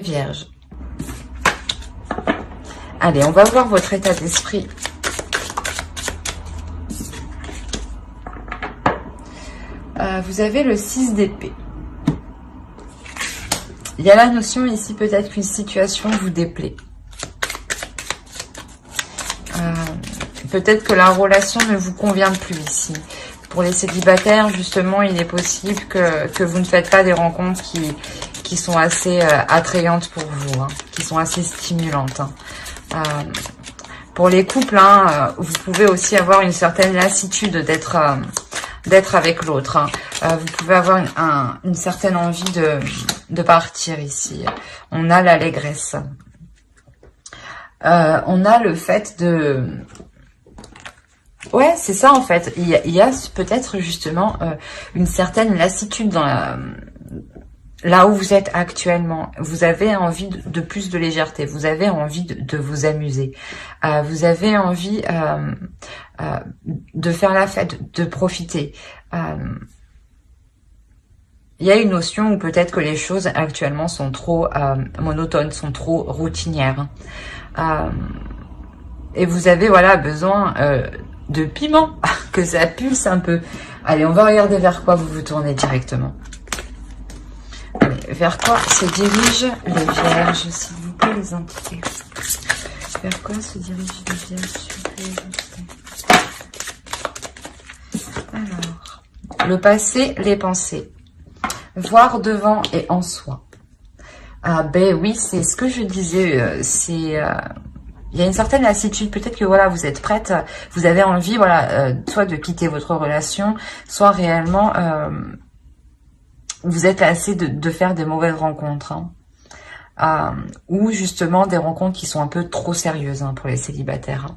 Vierge. Allez, on va voir votre état d'esprit. Vous avez le 6 d'épée. Il y a la notion ici, peut-être qu'une situation vous déplaît. Peut-être que la relation ne vous convient plus ici. Pour les célibataires, justement, il est possible que vous ne faites pas des rencontres qui sont assez attrayantes pour vous, hein, qui sont assez stimulantes. Hein. Pour les couples, hein, vous pouvez aussi avoir une certaine lassitude d'être avec l'autre. Hein. Vous pouvez avoir une certaine envie de partir ici. On a l'allégresse. On a le fait de... Ouais, c'est ça en fait. Il y a peut-être justement une certaine lassitude dans là où vous êtes actuellement. Vous avez envie de plus de légèreté. Vous avez envie de vous amuser. Vous avez envie de faire la fête, de profiter. Il y a une notion où peut-être que les choses actuellement sont trop monotones, sont trop routinières. Et vous avez voilà besoin de piment, que ça pulse un peu. Allez, on va regarder vers quoi vous vous tournez directement. Allez, vers quoi se dirigent les vierges, s'il vous plaît, les entités. Vers quoi se dirigent les vierges, s'il vous plaît, les entités. Alors, le passé, les pensées. Voir devant et en soi. Ah ben oui, c'est ce que je disais, il y a une certaine lassitude, peut-être que voilà, vous êtes prête, vous avez envie, voilà, soit de quitter votre relation, soit réellement, vous êtes lassé de faire des mauvaises rencontres, hein. Ou justement des rencontres qui sont un peu trop sérieuses, hein, pour les célibataires.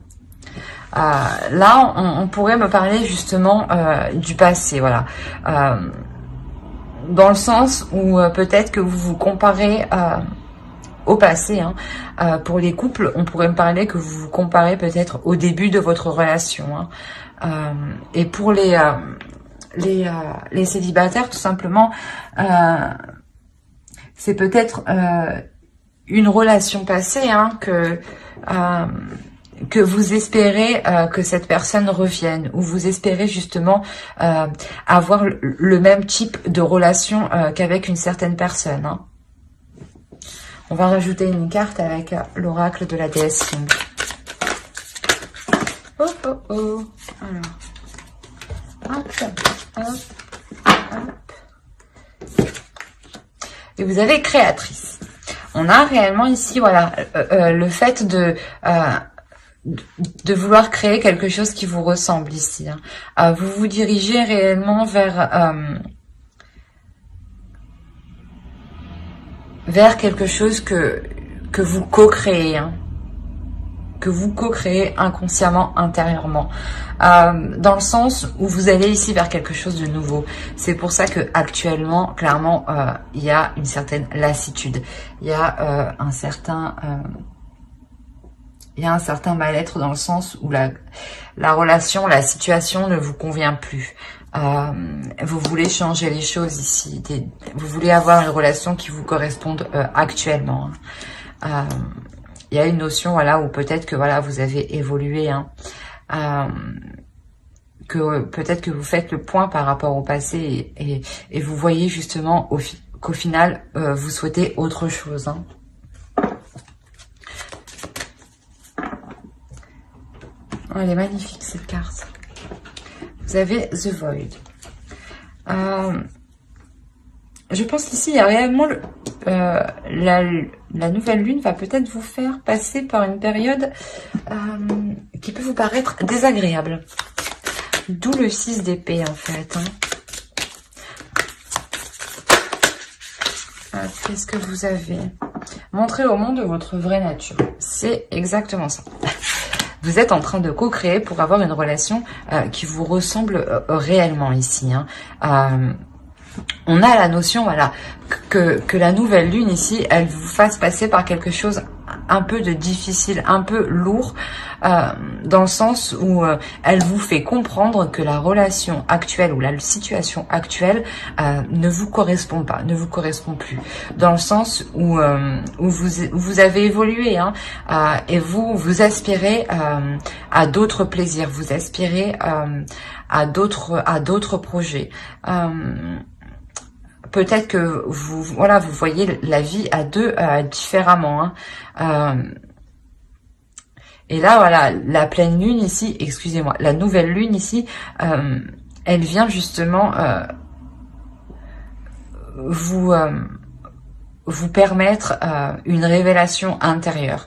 Là, on pourrait me parler justement du passé, voilà. Dans le sens où peut-être que vous vous comparez au passé, hein. Pour les couples, on pourrait me parler que vous vous comparez peut-être au début de votre relation, hein. Et pour les célibataires, tout simplement, c'est peut-être une relation passée, hein, que vous espérez que cette personne revienne, ou vous espérez justement avoir le même type de relation qu'avec une certaine personne, hein. On va rajouter une carte avec l'oracle de la déesse Song. Oh, oh, oh. Alors, hop, hop, hop. Et vous avez créatrice. On a réellement ici, voilà, le fait de vouloir créer quelque chose qui vous ressemble ici, hein. Vous vous dirigez réellement vers quelque chose que vous co-créez, hein, que vous co-créez inconsciemment, intérieurement, dans le sens où vous allez ici vers quelque chose de nouveau. C'est pour ça que actuellement, clairement, il y a une certaine lassitude, il y a un certain mal-être, dans le sens où la relation, la situation ne vous convient plus. Vous voulez changer les choses ici. Vous voulez avoir une relation qui vous corresponde actuellement. Il y a une notion, voilà, où peut-être que voilà, vous avez évolué, hein, que peut-être que vous faites le point par rapport au passé et vous voyez justement qu'au final, vous souhaitez autre chose, hein. Oh, elle est magnifique cette carte. Vous avez The Void. Je pense qu'ici, il y a réellement la nouvelle lune va peut-être vous faire passer par une période qui peut vous paraître désagréable. D'où le 6 d'épée en fait, hein. Qu'est-ce que vous avez? Montrez au monde votre vraie nature. C'est exactement ça. Vous êtes en train de co-créer pour avoir une relation qui vous ressemble réellement ici, hein. On a la notion, voilà, que la nouvelle lune ici, elle vous fasse passer par quelque chose un peu de difficile, un peu lourd, dans le sens où elle vous fait comprendre que la relation actuelle ou la situation actuelle ne vous correspond pas, ne vous correspond plus. Dans le sens où, vous avez évolué, hein, et vous aspirez à d'autres plaisirs, vous aspirez à d'autres projets. Peut-être que vous voyez la vie à deux différemment, hein. Et là, voilà, la pleine lune ici, excusez-moi, la nouvelle lune ici, elle vient justement vous permettre une révélation intérieure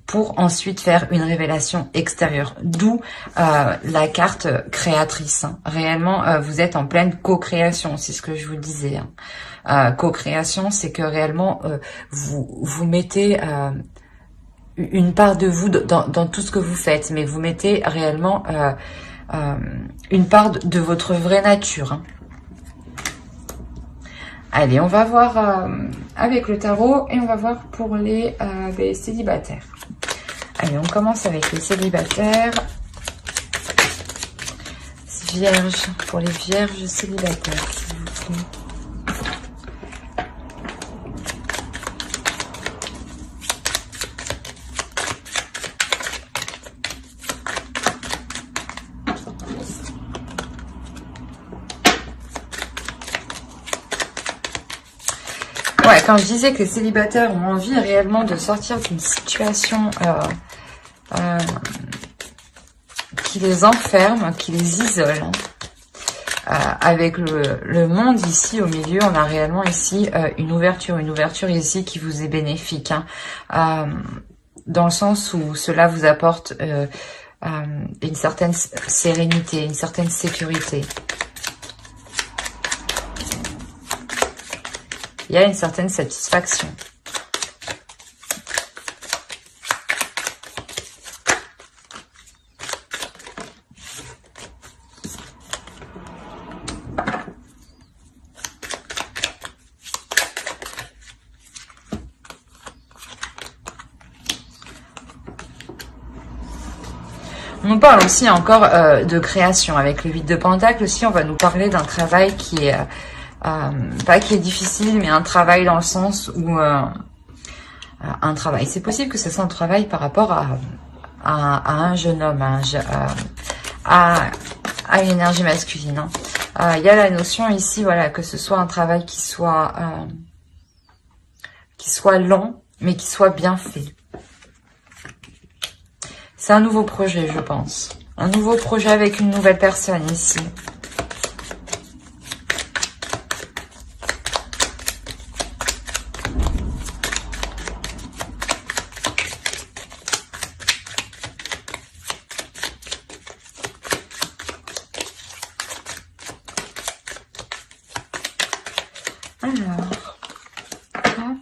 pour ensuite faire une révélation extérieure. D'où la carte créatrice, hein. Réellement, vous êtes en pleine co-création, c'est ce que je vous disais, hein. Co-création, c'est que réellement, vous mettez une part de vous dans tout ce que vous faites, mais vous mettez réellement une part de votre vraie nature, hein. Allez, on va voir avec le tarot et on va voir pour les célibataires. Allez, on commence avec les célibataires. Vierges, pour les vierges célibataires, s'il vous plaît. Ouais, quand je disais que les célibataires ont envie réellement de sortir d'une situation qui les enferme, qui les isole, hein. Avec le monde ici au milieu, on a réellement ici une ouverture ici qui vous est bénéfique, hein. Dans le sens où cela vous apporte une certaine sérénité, une certaine sécurité. Il y a une certaine satisfaction. On nous parle aussi encore de création. Avec le 8 de Pentacle aussi, on va nous parler d'un travail qui est... pas qui est difficile, mais un travail dans le sens où un travail, c'est possible que ce soit un travail par rapport à un jeune homme, à une énergie masculine, hein. Il y a la notion ici, voilà, que ce soit un travail qui soit long, mais qui soit bien fait. C'est un nouveau projet, je pense. Un nouveau projet avec une nouvelle personne ici. Alors, hop.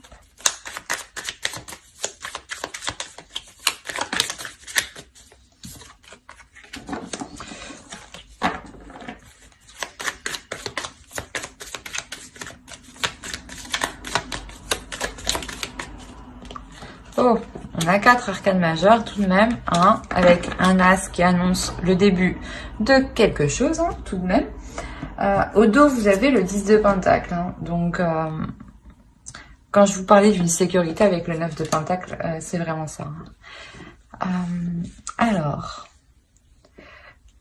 Oh, on a 4 arcanes majeures tout de même, hein, avec un as qui annonce le début de quelque chose, hein, tout de même. Au dos, vous avez le 10 de Pentacle, hein, donc quand je vous parlais d'une sécurité avec le 9 de Pentacle, c'est vraiment ça, hein. Alors,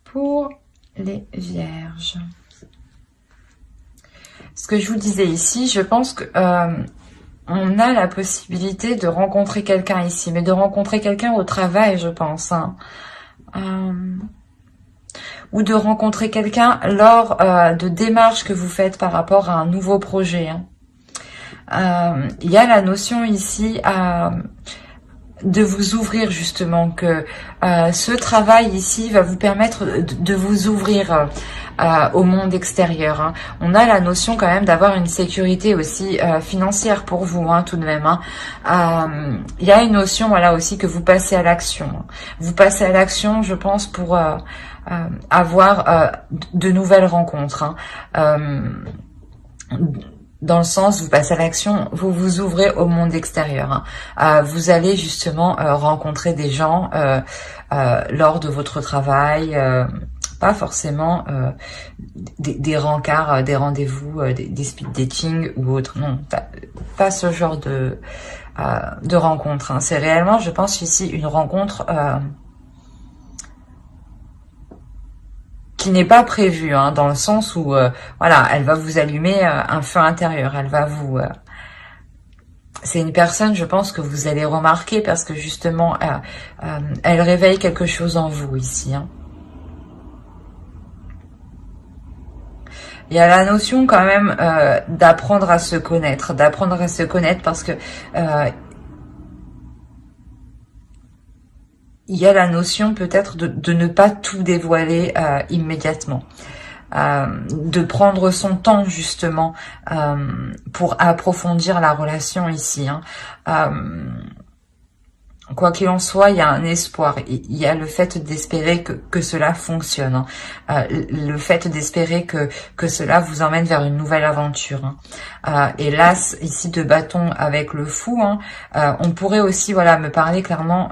pour les vierges, ce que je vous disais ici, je pense que on a la possibilité de rencontrer quelqu'un ici, mais de rencontrer quelqu'un au travail, je pense, hein. Ou de rencontrer quelqu'un lors de démarches que vous faites par rapport à un nouveau projet, hein. Il y a la notion ici de vous ouvrir, justement, que ce travail ici va vous permettre de vous ouvrir au monde extérieur, hein. On a la notion quand même d'avoir une sécurité aussi financière pour vous, hein, tout de même, hein. Il y a une notion, voilà, aussi que vous passez à l'action, hein. Vous passez à l'action, je pense, pour avoir de nouvelles rencontres, hein. dans le sens, vous passez à l'action, vous vous ouvrez au monde extérieur. Hein. Vous allez justement rencontrer des gens lors de votre travail, pas forcément des rencarts, des rendez-vous, des speed dating ou autre. Non, pas ce genre de rencontre. Hein. C'est réellement, je pense ici, une rencontre qui n'est pas prévue, hein, dans le sens où, voilà, elle va vous allumer un feu intérieur. Elle va vous... c'est une personne, je pense, que vous allez remarquer parce que justement, elle réveille quelque chose en vous ici. Hein. Il y a la notion quand même d'apprendre à se connaître, parce que il y a la notion peut-être de ne pas tout dévoiler immédiatement. De prendre son temps justement pour approfondir la relation ici. Hein. Quoi qu'il en soit, il y a un espoir. Il y a le fait d'espérer que cela fonctionne. Hein. Le fait d'espérer que cela vous emmène vers une nouvelle aventure. Hein. Et l'as ici de bâton avec le fou, hein, on pourrait aussi, voilà, me parler clairement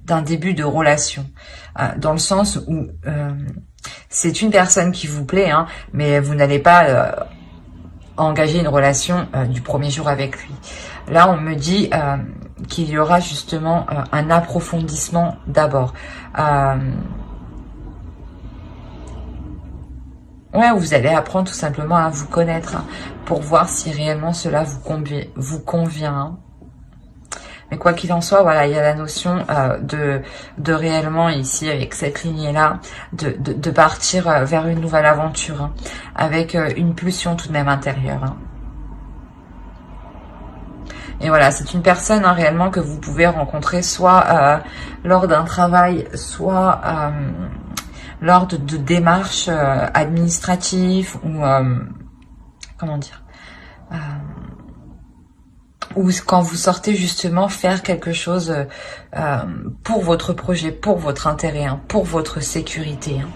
d'un début de relation. Dans le sens où c'est une personne qui vous plaît, hein, mais vous n'allez pas engager une relation du premier jour avec lui. Là, on me dit qu'il y aura justement un approfondissement d'abord. Ouais, vous allez apprendre tout simplement à vous connaître, hein, pour voir si réellement cela vous convient. Hein. Mais quoi qu'il en soit, voilà, il y a la notion de réellement ici, avec cette lignée-là, de partir vers une nouvelle aventure, hein, avec une pulsion tout de même intérieure. Hein. Et voilà, c'est une personne, hein, réellement que vous pouvez rencontrer soit lors d'un travail, soit lors de démarches administratives ou comment dire, ou quand vous sortez justement faire quelque chose pour votre projet, pour votre intérêt, hein, pour votre sécurité. Hein.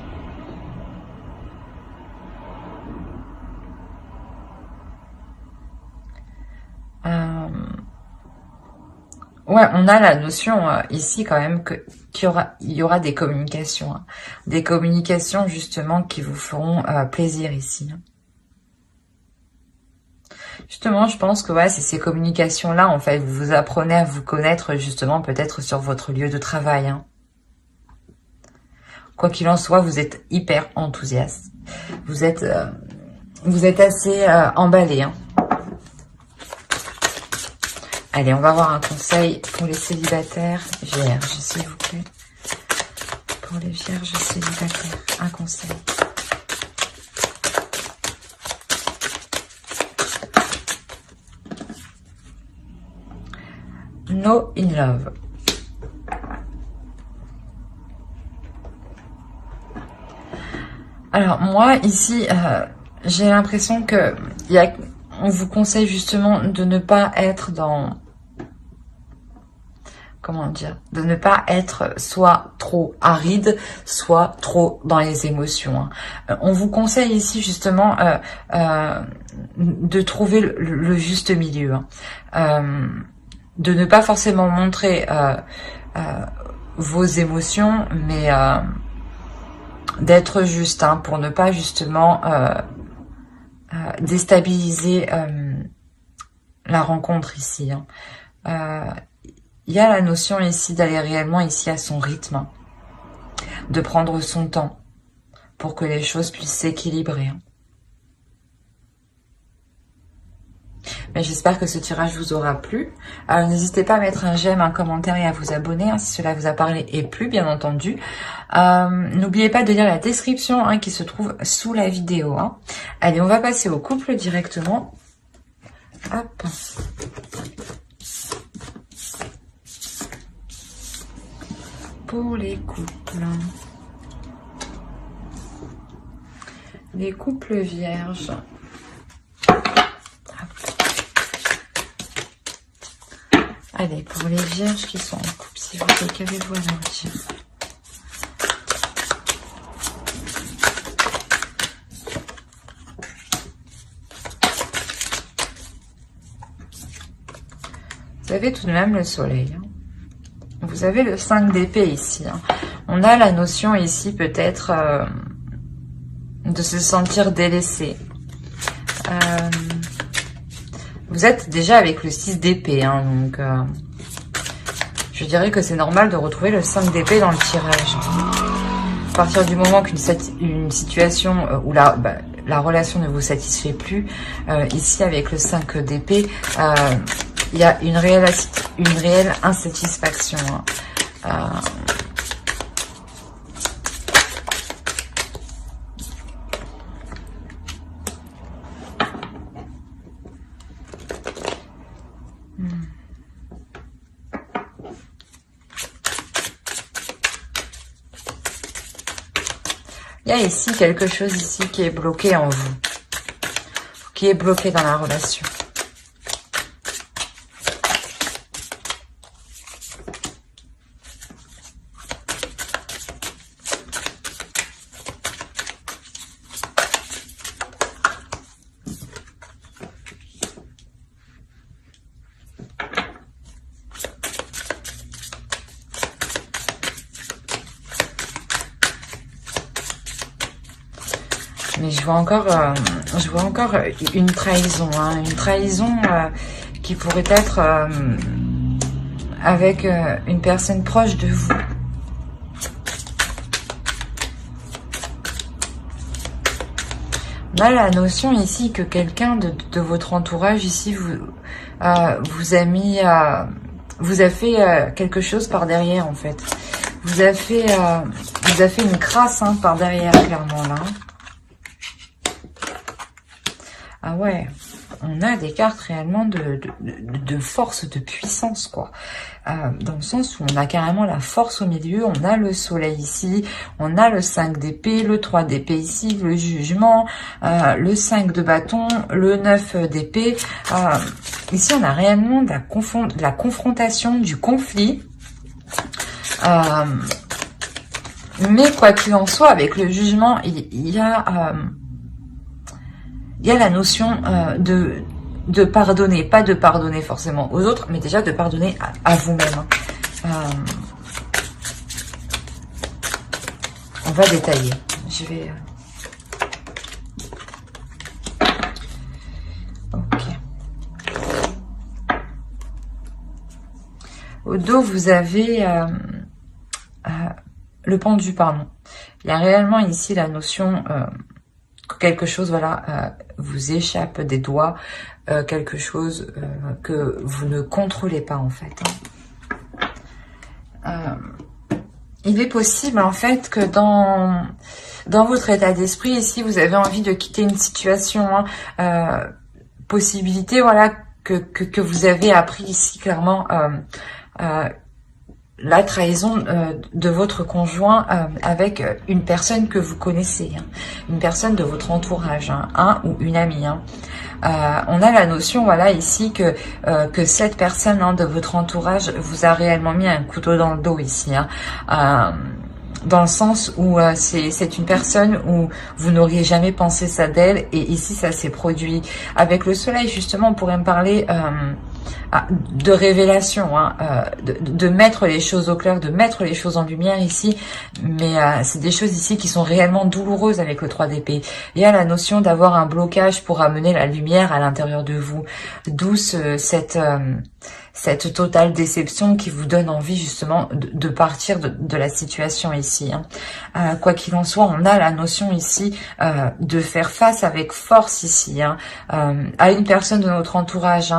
Ouais, on a la notion ici quand même qu'il y aura des communications. Hein. Des communications justement qui vous feront plaisir ici. Hein. Justement, je pense que ouais, c'est ces communications-là, en fait, vous apprenez à vous connaître justement peut-être sur votre lieu de travail. Hein. Quoi qu'il en soit, vous êtes hyper enthousiaste. Vous êtes assez emballé. Hein. Allez, on va avoir un conseil pour les célibataires vierges, s'il vous plaît. Pour les vierges célibataires, un conseil. No in love. Alors moi ici, j'ai l'impression que on vous conseille justement de ne pas être dans, comment dire, de ne pas être soit trop aride, soit trop dans les émotions. Hein. On vous conseille ici justement de trouver le juste milieu. Hein. De ne pas forcément montrer vos émotions, mais d'être juste, hein, pour ne pas justement déstabiliser la rencontre ici. Hein. Il y a la notion ici d'aller réellement ici à son rythme, hein, de prendre son temps pour que les choses puissent s'équilibrer. Hein. Mais j'espère que ce tirage vous aura plu. Alors n'hésitez pas à mettre un j'aime, un commentaire et à vous abonner, hein, si cela vous a parlé et plu, bien entendu. N'oubliez pas de lire la description, hein, qui se trouve sous la vidéo. Hein. Allez, on va passer au couple directement. Hop. Pour les couples. Les couples vierges. Allez, pour les vierges qui sont en couple, s'il vous plaît, qu'avez-vous à leur dire? Vous avez tout de même le soleil. Vous avez le 5 d'épée ici. On a la notion ici peut-être de se sentir délaissé. Vous êtes déjà avec le 6 d'épée. Donc je dirais que c'est normal de retrouver le 5 d'épée dans le tirage. À partir du moment qu'une situation où la relation ne vous satisfait plus, ici avec le 5 d'épée, il y a une réelle insatisfaction. Il y a ici quelque chose ici qui est bloqué en vous, qui est bloqué dans la relation. Mais je vois encore une trahison, une trahison qui pourrait être avec une personne proche de vous. On a la notion ici que quelqu'un de votre entourage ici vous a fait quelque chose par derrière en fait. Vous a fait une crasse par derrière clairement là. Ah ouais, on a des cartes réellement de force, de puissance, quoi. Dans le sens où on a carrément la force au milieu, on a le soleil ici, on a le 5 d'épée, le 3 d'épée ici, le jugement, le 5 de bâton, le 9 d'épée. Ici, on a réellement de la confrontation, du conflit. Mais quoi qu'il en soit, avec le jugement, il y a la notion de pardonner, pas de pardonner forcément aux autres, mais déjà de pardonner à vous-même. On va détailler. Je vais... Ok. Au dos, vous avez le pendu, pardon. Il y a réellement ici la notion... que quelque chose, voilà, vous échappe des doigts, quelque chose que vous ne contrôlez pas, en fait. Il est possible, en fait, que dans votre état d'esprit, ici, vous avez envie de quitter une situation, possibilité, voilà, que vous avez appris ici, clairement, la trahison de votre conjoint avec une personne que vous connaissez, une personne de votre entourage, un ou une amie. On a la notion, voilà, ici que cette personne de votre entourage vous a réellement mis un couteau dans le dos ici, dans le sens où c'est une personne où vous n'auriez jamais pensé ça d'elle, et ici ça s'est produit. Avec le soleil, justement, on pourrait me parler de révélation, de mettre les choses au clair, de mettre les choses en lumière ici, mais c'est des choses ici qui sont réellement douloureuses avec le 3 d'épée. Il y a la notion d'avoir un blocage pour amener la lumière à l'intérieur de vous, d'où cette totale déception qui vous donne envie justement de partir de la situation ici. Quoi qu'il en soit, on a la notion ici de faire face avec force ici à une personne de notre entourage.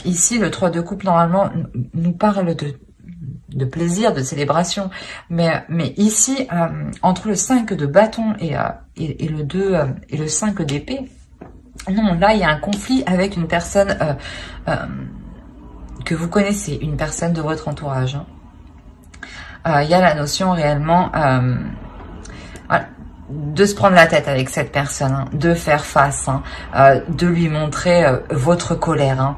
Ici, le 3 de coupe normalement nous parle de plaisir, de célébration, mais ici, entre le 5 de bâton et le 2 et le 5 d'épée, non, là il y a un conflit avec une personne que vous connaissez, une personne de votre entourage. Il y a la notion réellement voilà, de se prendre la tête avec cette personne, de faire face, de lui montrer votre colère.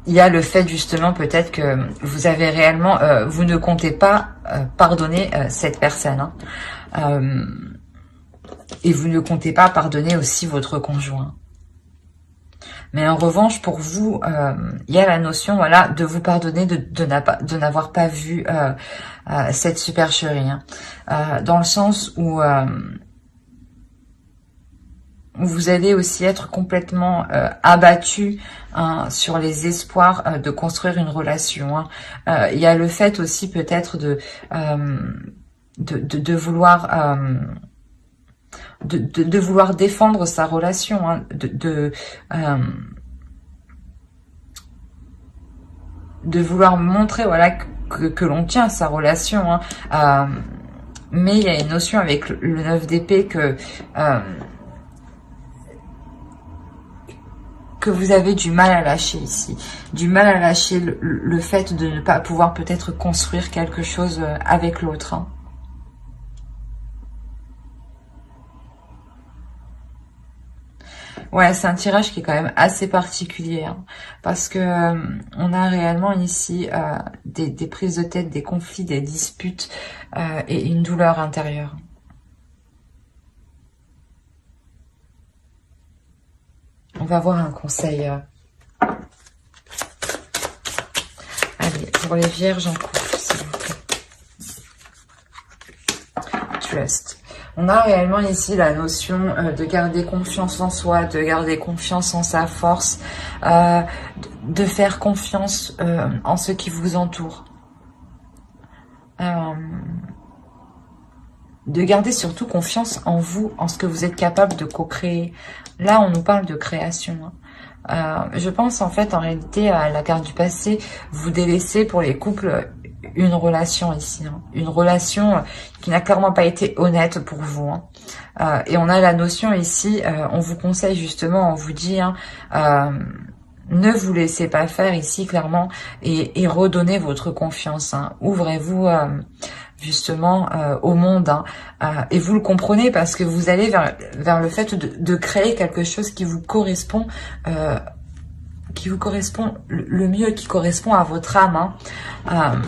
Il y a le fait justement peut-être que vous avez réellement, vous ne comptez pas pardonner cette personne. Et vous ne comptez pas pardonner aussi votre conjoint. Mais en revanche, pour vous, il y a la notion, voilà, de vous pardonner de n'avoir pas vu cette supercherie. Hein. Dans le sens où vous allez aussi être complètement abattu hein, sur les espoirs de construire une relation. Hein. Il y a le fait aussi peut-être de vouloir de vouloir défendre sa relation, hein, de vouloir montrer voilà que l'on tient à sa relation. Hein. Mais il y a une notion avec le 9 d'épée que vous avez du mal à lâcher ici. Du mal à lâcher le fait de ne pas pouvoir peut-être construire quelque chose avec l'autre. Hein. Ouais, c'est un tirage qui est quand même assez particulier. Hein, parce que on a réellement ici des prises de tête, des conflits, des disputes et une douleur intérieure. On va voir un conseil. Allez, pour les vierges en couple, s'il vous plaît. Trust. On a réellement ici la notion de garder confiance en soi, de garder confiance en sa force, de faire confiance en ce qui vous entoure. De garder surtout confiance en vous, en ce que vous êtes capable de co-créer. Là, on nous parle de création. Je pense en fait, en réalité, à la carte du passé, vous délaissez pour les couples une relation ici. Hein. Une relation qui n'a clairement pas été honnête pour vous. Hein. Et on a la notion ici, on vous conseille justement, on vous dit... Hein, ne vous laissez pas faire ici, clairement, et redonnez votre confiance. Hein. Ouvrez-vous justement au monde. Hein. Et vous le comprenez parce que vous allez vers le fait de créer quelque chose qui vous correspond le mieux, qui correspond à votre âme. Hein.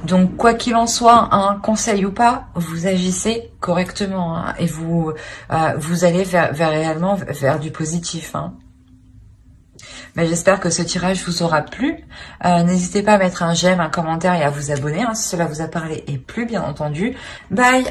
Donc, quoi qu'il en soit, un conseil ou pas, vous agissez correctement. Hein, et vous allez réellement vers du positif. Hein. Mais j'espère que ce tirage vous aura plu. N'hésitez pas à mettre un j'aime, un commentaire et à vous abonner hein, si cela vous a parlé et plu, bien entendu. Bye!